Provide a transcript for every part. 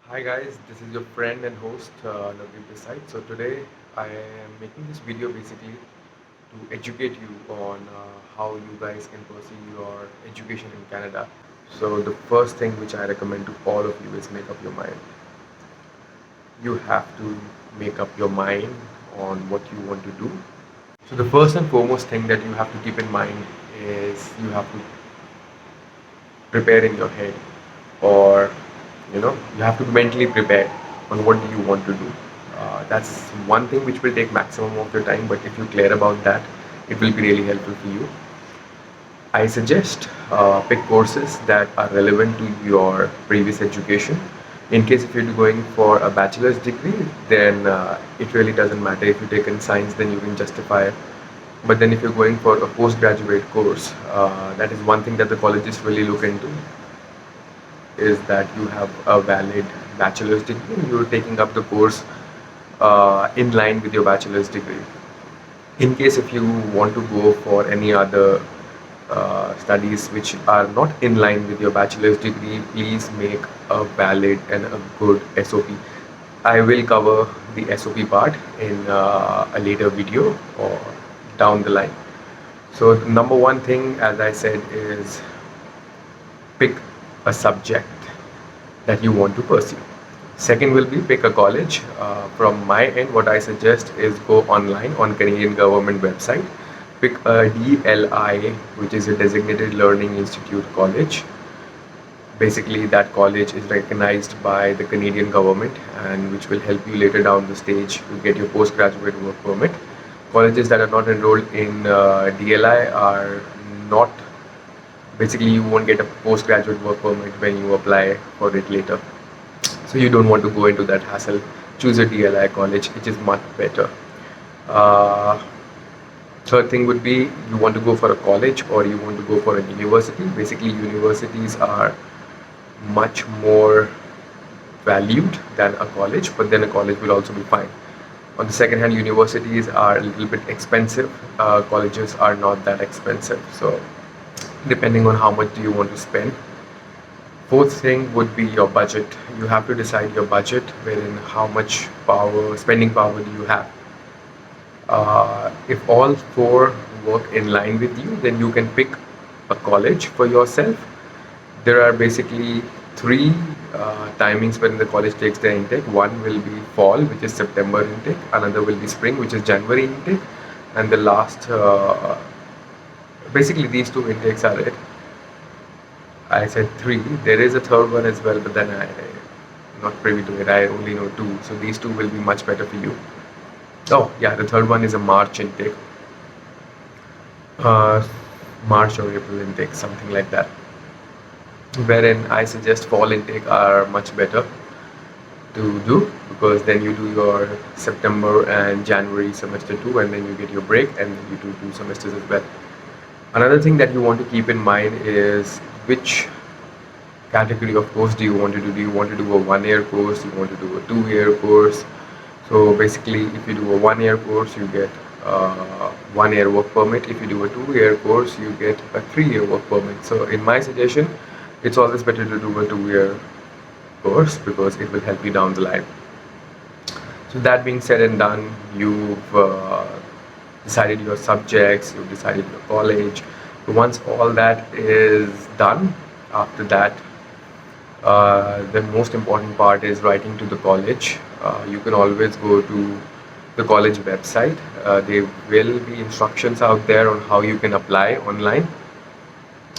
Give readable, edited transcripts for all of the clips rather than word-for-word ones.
Hi guys, this is your friend and host Navdeep this side. So today I am making this video basically to educate you on how you guys can pursue your education in Canada. So the first thing which I recommend to all of you is make up your mind. You have to make up your mind on what you want to do. So the first and foremost thing that you have to keep in mind is you have to prepare in your head, or you have to mentally prepare on what do you want to do. That's one thing which will take maximum of your time, but if you clear about that, it will be really helpful for you. I suggest pick courses that are relevant to your previous education. In case if you're going for a bachelor's degree, then it really doesn't matter if you take in science, then you can justify it. But then if you're going for a postgraduate course, that is one thing that the colleges really look into, is that you have a valid bachelor's degree and you're taking up the course in line with your bachelor's degree. In case if you want to go for any other studies which are not in line with your bachelor's degree, please make a valid and a good SOP. I will cover the SOP part in a later video or down the line. So the number one thing, as I said, is pick a subject that you want to pursue. Second will be pick a college. From my end, what I suggest is go online on Canadian government website. Pick a DLI, which is a Designated Learning Institute college. Basically, that college is recognized by the Canadian government and which will help you later down the stage to get your postgraduate work permit. Colleges that are not enrolled in DLI are not, basically you won't get a postgraduate work permit when you apply for it later. So you don't want to go into that hassle. Choose a DLI college, which is much better. Uh, Third thing would be you want to go for a college or you want to go for a university. Basically, universities are much more valued than a college, but then a college will also be fine. On the second hand, universities are a little bit expensive. Colleges are not that expensive. So depending on how much do you want to spend. Fourth thing would be your budget. You have to decide your budget, wherein how much spending power do you have. If all four work in line with you, then you can pick a college for yourself. There are basically three timings when the college takes their intake. One will be fall, which is September intake. Another will be spring, which is January intake. And the last, basically these two intakes are it. I said three. There is a third one as well, but then I'm not privy to it. I only know two. So these two will be much better for you. Oh, yeah, the third one is a March intake. Uh, March or April intake, something like that. Wherein I suggest fall intake are much better to do, because then you do your September and January semester 2 and then you get your break and then you do 2 semesters as well. Another thing that you want to keep in mind is which category of course do you want to do. Do you want to do a 1 year course? Do you want to do a 2 year course? So basically, if you do a 1 year course, you get a 1 year work permit. If you do a 2 year course, you get a 3 year work permit. So in my suggestion, it's always better to do a 2 year course because it will help you down the line. So that being said and done, you've decided your subjects, you've decided your college. So once all that is done, after that, the most important part is writing to the college. You can always go to the college website. There will be instructions out there on how you can apply online.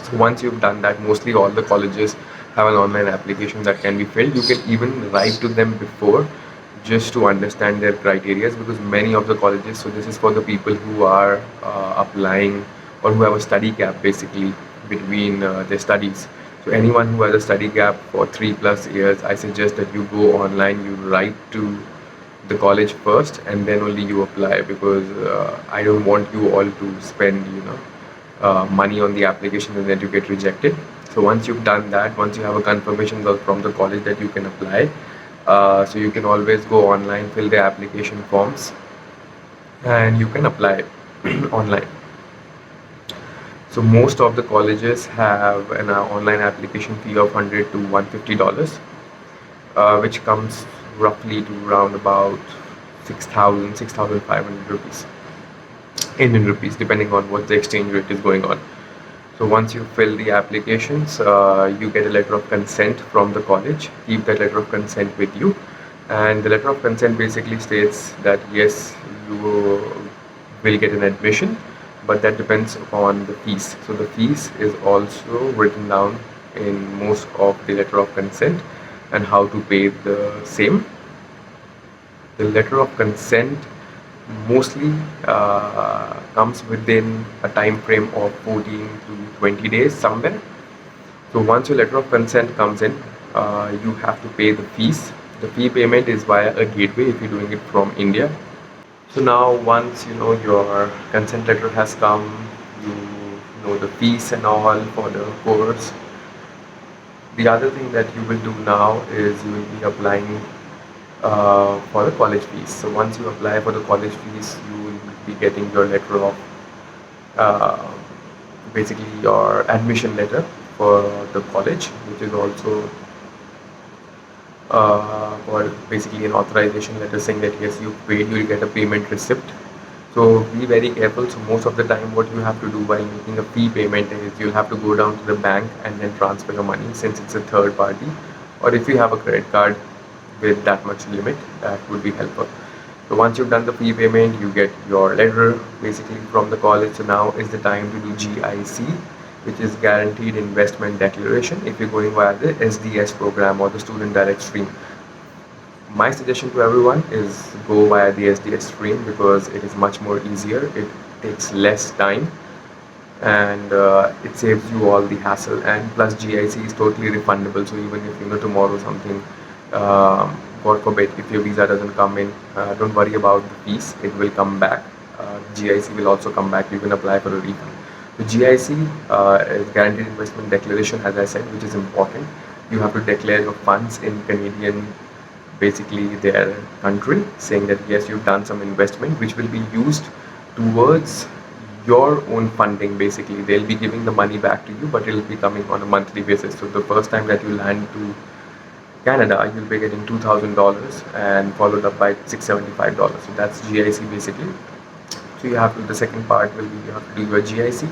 So once you've done that, mostly all the colleges have an online application that can be filled. You can even write to them before, just to understand their criteria, because many of the colleges, so this is for the people who are applying or who have a study gap basically between their studies. So anyone who has a study gap for 3+ years, I suggest that you go online, you write to the college first and then only you apply, because I don't want you all to spend money on the application and then you get rejected. So once you've done that, once you have a confirmation from the college that you can apply, so you can always go online, fill the application forms and you can apply online. So most of the colleges have an online application fee of $100 to $150. which comes roughly to around about 6,500 rupees, Indian rupees, depending on what the exchange rate is going on. So once you fill the applications, you get a letter of consent from the college. Keep that letter of consent with you, and the letter of consent basically states that yes, you will get an admission, but that depends upon the fees. So the fees is also written down in most of the letter of consent and how to pay the same. The letter of consent mostly comes within a time frame of 14 to 20 days somewhere. So once your letter of consent comes in, you have to pay the fees. The fee payment is via a gateway if you're doing it from India. So now once you know your consent letter has come, you know the fees and all for the course. The other thing that you will do now is you will be applying for the college fees. So once you apply for the college fees, you will be getting your letter of uh, basically your admission letter for the college, which is also or basically an authorization letter saying that yes, you paid, you will get a payment receipt. So be very careful. So most of the time what you have to do while making a fee payment is you'll have to go down to the bank and then transfer your money, since it's a third party, or if you have a credit card with that much limit, that would be helpful. So once you've done the fee payment, you get your letter basically from the college. So now is the time to do GIC, which is Guaranteed Investment Declaration, if you're going via the SDS program or the Student Direct Stream. My suggestion to everyone is go via the SDS stream because it is much more easier, it takes less time, and it saves you all the hassle, and plus GIC is totally refundable. So even if you know tomorrow something, God forbid, if your visa doesn't come in, don't worry about the fees, it will come back. GIC will also come back, you can apply for a refund. The GIC is Guaranteed Investment Declaration, as I said, which is important. You have to declare your funds in Canadian, basically their country, saying that yes, you've done some investment which will be used towards your own funding. Basically they'll be giving the money back to you, but it'll be coming on a monthly basis. So the first time that you land to Canada, you'll be getting $2,000 and followed up by $675. So that's GIC basically. So you have to, the second part will be you have to do your GIC,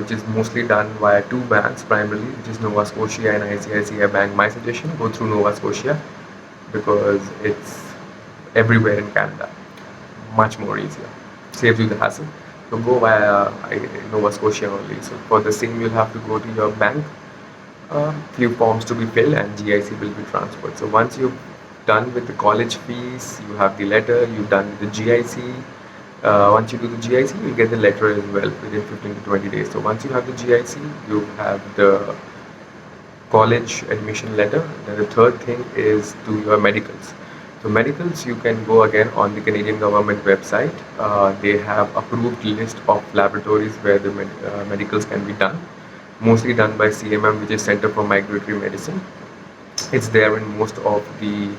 which is mostly done via two banks primarily, which is Nova Scotia and ICICI Bank. My suggestion, go through Nova Scotia because it's everywhere in Canada, much more easier, saves you the hassle. So go via Nova Scotia only. So for the same, you'll have to go to your bank, few forms to be filled, and GIC will be transferred. So once you've done with the college fees, you have the letter, you've done the GIC. Once you do the GIC, you'll get the letter as well within 15 to 20 days. So once you have the GIC, you have the college admission letter. Then the third thing is do your medicals. So medicals, you can go again on the Canadian government website. They have approved list of laboratories where the medicals can be done. Mostly done by CMM, which is Center for Migratory Medicine. It's there in most of the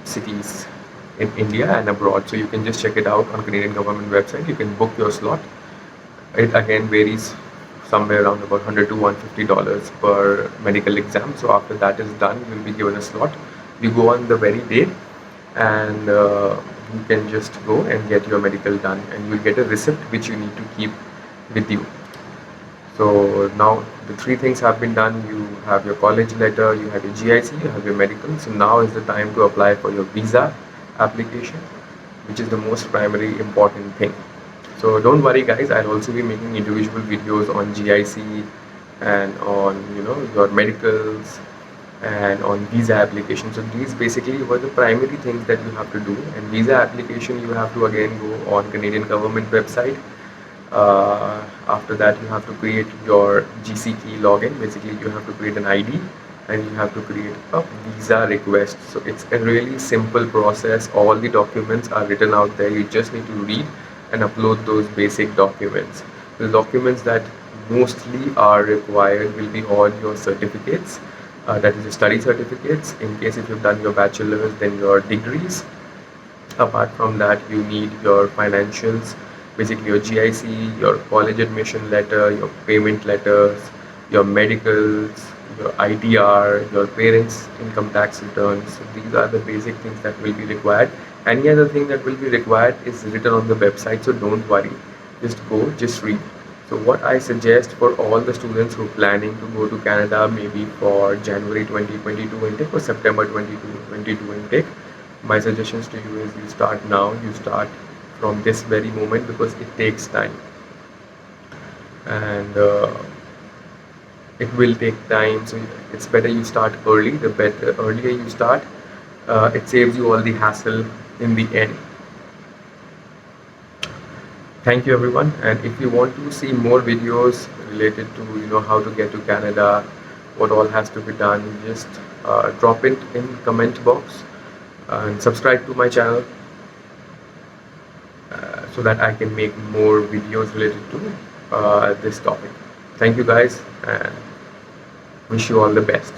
cities in India and abroad. So you can just check it out on Canadian government website. You can book your slot. It again varies somewhere around about $100 to $150 per medical exam. So after that is done, you'll be given a slot. You go on the very day and you can just go and get your medical done, and you'll get a receipt which you need to keep with you. So now the three things have been done. You have your college letter, you have your GIC, you have your medical. So now is the time to apply for your visa application, which is the most primary important thing. So don't worry guys, I'll also be making individual videos on GIC and on your medicals and on visa application. So these basically were the primary things that you have to do. And visa application, you have to again go on Canadian government website. After that you have to create your GC key login. Basically you have to create an ID and you have to create a visa request. So it's a really simple process. All the documents are written out there. You just need to read and upload those basic documents. The documents that mostly are required will be all your certificates, that is your study certificates. In case if you've done your bachelor's, then your degrees. Apart from that, you need your financials, basically your GIC, your college admission letter, your payment letters, your medicals, your ITR, your parents' income tax returns. So these are the basic things that will be required. Any other thing that will be required is written on the website, so don't worry. Just go, just read. So what I suggest for all the students who are planning to go to Canada, maybe for January 2022 intake or September 2022 intake, my suggestions to you is you start now, you start from this very moment because it takes time. And it will take time, so it's better you start early. The better earlier you start, it saves you all the hassle in the end. Thank you everyone, and if you want to see more videos related to how to get to Canada, what all has to be done, just drop it in comment box and subscribe to my channel so that I can make more videos related to this topic. Thank you guys, and wish you all the best.